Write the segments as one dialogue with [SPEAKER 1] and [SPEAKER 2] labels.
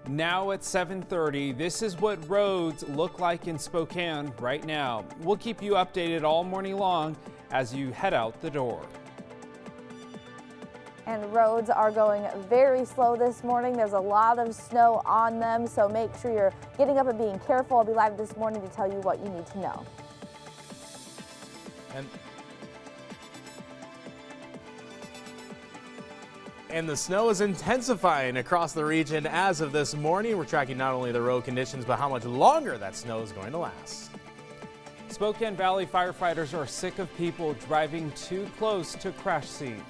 [SPEAKER 1] Now at 7:30, this is what roads look like in Spokane right now. We'll keep you updated all morning long as you head out the door.
[SPEAKER 2] And roads are going very slow this morning. There's a lot of snow on them, so make sure you're getting up and being careful. I'll be live this morning to tell you what you need to know.
[SPEAKER 3] And the snow is intensifying across the region as of this morning. We're tracking not only the road conditions, but how much longer that snow is going to last.
[SPEAKER 1] Spokane Valley firefighters are sick of people driving too close to crash scenes.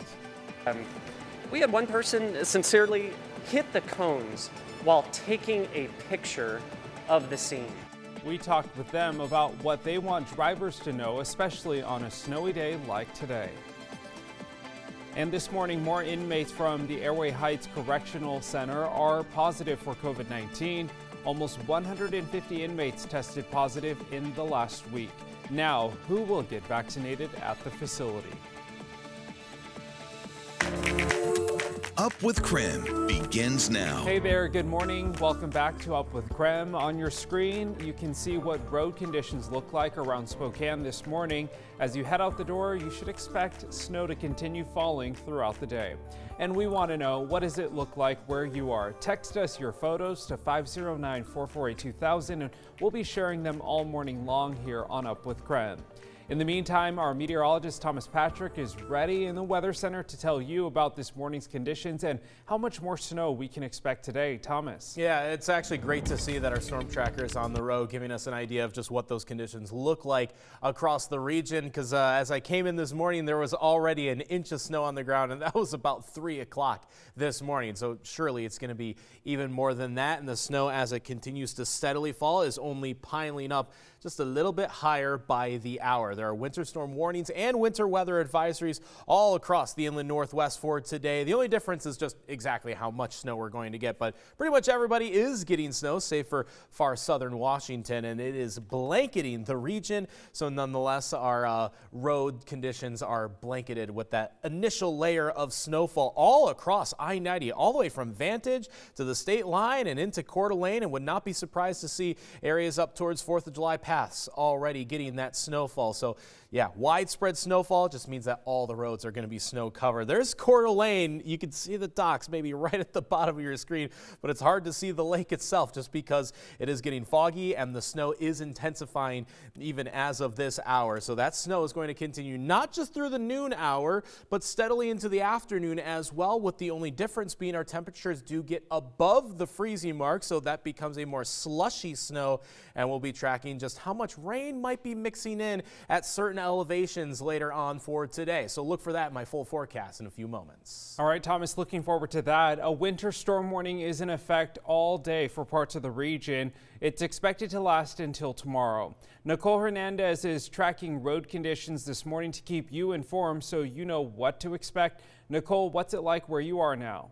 [SPEAKER 4] We had one person sincerely hit the cones while taking a picture of the scene.
[SPEAKER 1] We talked with them about what they want drivers to know, especially on a snowy day like today. And this morning, more inmates from the Airway Heights Correctional Center are positive for COVID-19. Almost 150 inmates tested positive in the last week. Now, who will get vaccinated at the facility?
[SPEAKER 5] Up with KREM begins now.
[SPEAKER 1] Hey there, good morning. Welcome back to Up with KREM. On your screen, you can see what road conditions look like around Spokane this morning. As you head out the door, you should expect snow to continue falling throughout the day. And we want to know, what does it look like where you are? Text us your photos to 509-448-2000 and we'll be sharing them all morning long here on Up with KREM. In the meantime, our meteorologist Thomas Patrick is ready in the Weather Center to tell you about this morning's conditions and how much more snow we can expect today. Thomas.
[SPEAKER 3] Yeah, it's actually great to see that our storm tracker is on the road, giving us an idea of just what those conditions look like across the region. Because as I came in this morning, there was already an inch of snow on the ground, and that was about 3 o'clock this morning. So surely it's going to be even more than that. And the snow, as it continues to steadily fall, is only piling up just a little bit higher by the hour. There are winter storm warnings and winter weather advisories all across the inland northwest for today. The only difference is just exactly how much snow we're going to get, but pretty much everybody is getting snow, save for far southern Washington, and it is blanketing the region. So nonetheless, our road conditions are blanketed with that initial layer of snowfall all across I-90, all the way from Vantage to the state line and into Coeur d'Alene, and would not be surprised to see areas up towards 4th of July paths already getting that snowfall. So yeah, widespread snowfall just means that all the roads are going to be snow covered. There's Coeur d'Alene. You can see the docks maybe right at the bottom of your screen, but it's hard to see the lake itself just because it is getting foggy and the snow is intensifying even as of this hour. So that snow is going to continue not just through the noon hour, but steadily into the afternoon as well, with the only difference being our temperatures do get above the freezing mark, so that becomes a more slushy snow, and we'll be tracking just how much rain might be mixing in at certain elevations later on for today. So look for that in my full forecast in a few moments.
[SPEAKER 1] All right, Thomas, looking forward to that. A winter storm warning is in effect all day for parts of the region. It's expected to last until tomorrow. Nicole Hernandez is tracking road conditions this morning to keep you informed so you know what to expect. Nicole, what's it like where you are now?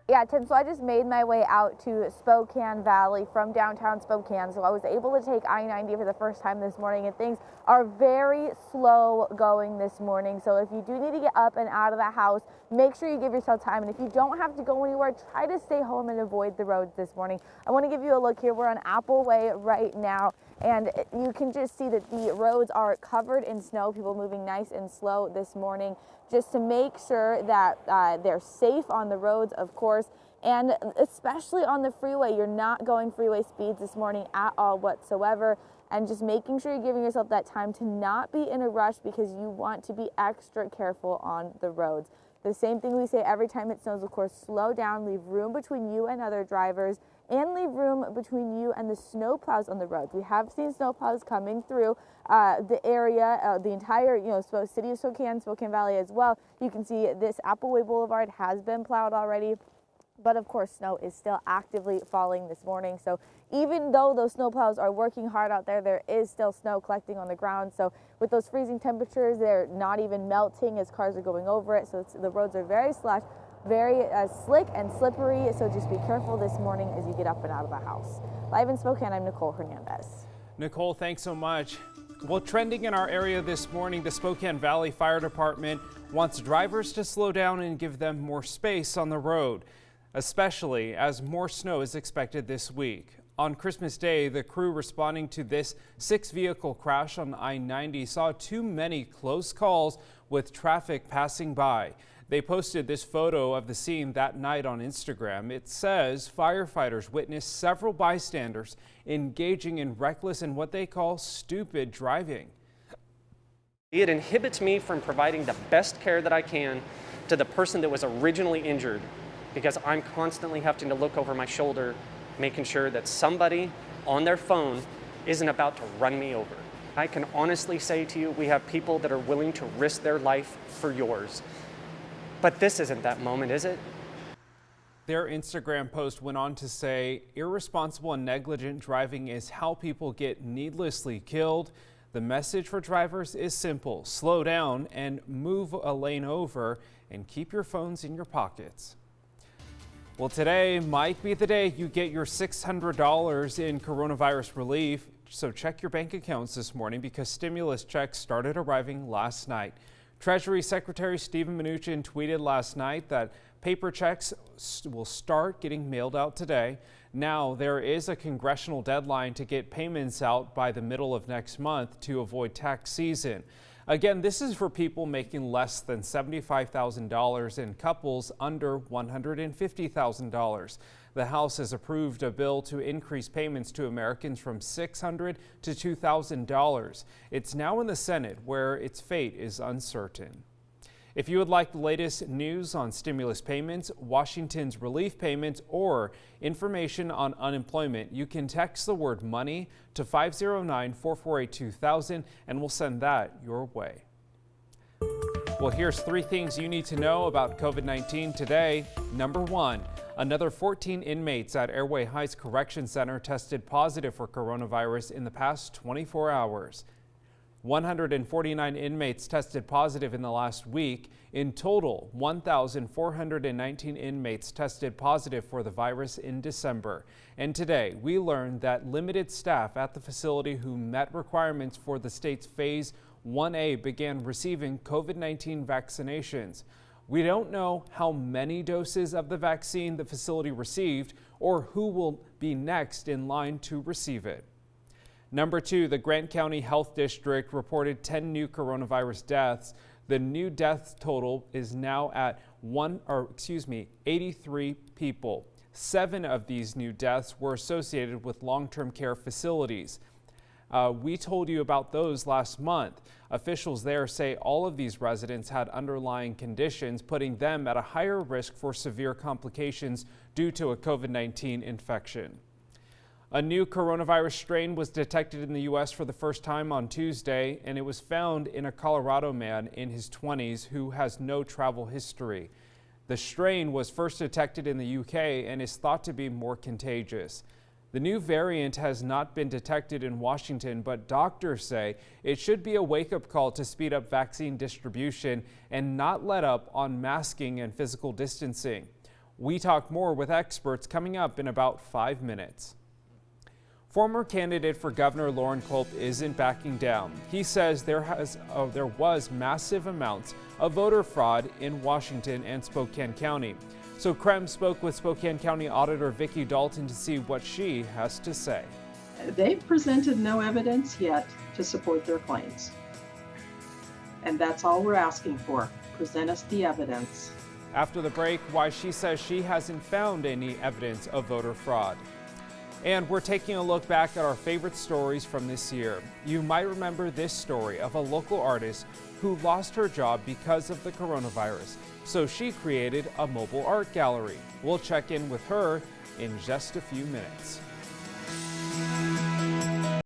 [SPEAKER 2] Yeah, Tim, so I just made my way out to Spokane Valley from downtown Spokane, so I was able to take I-90 for the first time this morning, and things are very slow going this morning. So if you do need to get up and out of the house, make sure you give yourself time, and if you don't have to go anywhere, try to stay home and avoid the roads this morning. I want to give you a look here. We're on Appleway right now, and you can just see that the roads are covered in snow, people moving nice and slow this morning, just to make sure that they're safe on the roads, of course, and especially on the freeway. You're not going freeway speeds this morning at all whatsoever, and just making sure you're giving yourself that time to not be in a rush because you want to be extra careful on the roads. The same thing we say every time it snows, of course, slow down, leave room between you and other drivers, and leave room between you and the snowplows on the roads. We have seen snowplows coming through the area, the entire, city of Spokane, Spokane Valley as well. You can see this Appleway Boulevard has been plowed already, but of course snow is still actively falling this morning. So even though those snowplows are working hard out there, there is still snow collecting on the ground. So with those freezing temperatures, they're not even melting as cars are going over it. So the roads are very slush, very slick and slippery, so just be careful this morning as you get up and out of the house. Live in Spokane, I'm Nicole Hernandez.
[SPEAKER 1] Nicole, thanks so much. Well, trending in our area this morning, the Spokane Valley Fire Department wants drivers to slow down and give them more space on the road. especially as more snow is expected this week. On Christmas Day, the crew responding to this 6-vehicle crash on I-90 saw too many close calls with traffic passing by. They posted this photo of the scene that night on Instagram. It says firefighters witnessed several bystanders engaging in reckless and what they call stupid driving.
[SPEAKER 4] It inhibits me from providing the best care that I can to the person that was originally injured, because I'm constantly having to look over my shoulder, making sure that somebody on their phone isn't about to run me over. I can honestly say to you, we have people that are willing to risk their life for yours. But this isn't that moment, is it?
[SPEAKER 1] Their Instagram post went on to say, irresponsible and negligent driving is how people get needlessly killed. The message for drivers is simple: slow down and move a lane over and keep your phones in your pockets. Well, today might be the day you get your $600 in coronavirus relief. So check your bank accounts this morning because stimulus checks started arriving last night. Treasury Secretary Steven Mnuchin tweeted last night that paper checks will start getting mailed out today. Now, there is a congressional deadline to get payments out by the middle of next month to avoid tax season. Again, this is for people making less than $75,000 and couples under $150,000. The House has approved a bill to increase payments to Americans from $600 to $2,000. It's now in the Senate, where its fate is uncertain. If you would like the latest news on stimulus payments, Washington's relief payments, or information on unemployment, you can text the word MONEY to 509-448-2000 and we'll send that your way. Well, here's 3 things you need to know about COVID-19 today. Number 1, another 14 inmates at Airway Heights Correction Center tested positive for coronavirus in the past 24 hours. 149 inmates tested positive in the last week. In total, 1,419 inmates tested positive for the virus in December. And today, we learned that limited staff at the facility who met requirements for the state's Phase 1A began receiving COVID-19 vaccinations. We don't know how many doses of the vaccine the facility received or who will be next in line to receive it. Number 2, the Grant County Health District reported 10 new coronavirus deaths. The new death total is now at 83 people. 7 of these new deaths were associated with long-term care facilities. We told you about those last month. Officials there say all of these residents had underlying conditions, putting them at a higher risk for severe complications due to a COVID-19 infection. A new coronavirus strain was detected in the U.S. for the first time on Tuesday, and it was found in a Colorado man in his 20s who has no travel history. The strain was first detected in the UK and is thought to be more contagious. The new variant has not been detected in Washington, but doctors say it should be a wake-up call to speed up vaccine distribution and not let up on masking and physical distancing. We talk more with experts coming up in about 5 minutes. Former candidate for Governor Lauren Culp isn't backing down. He says there was massive amounts of voter fraud in Washington and Spokane County. So KREM spoke with Spokane County Auditor Vicki Dalton to see what she has to say.
[SPEAKER 6] They've presented no evidence yet to support their claims. And that's all we're asking for. Present us the evidence.
[SPEAKER 1] After the break, why she says she hasn't found any evidence of voter fraud. And we're taking a look back at our favorite stories from this year. You might remember this story of a local artist who lost her job because of the coronavirus. So she created a mobile art gallery. We'll check in with her in just a few minutes.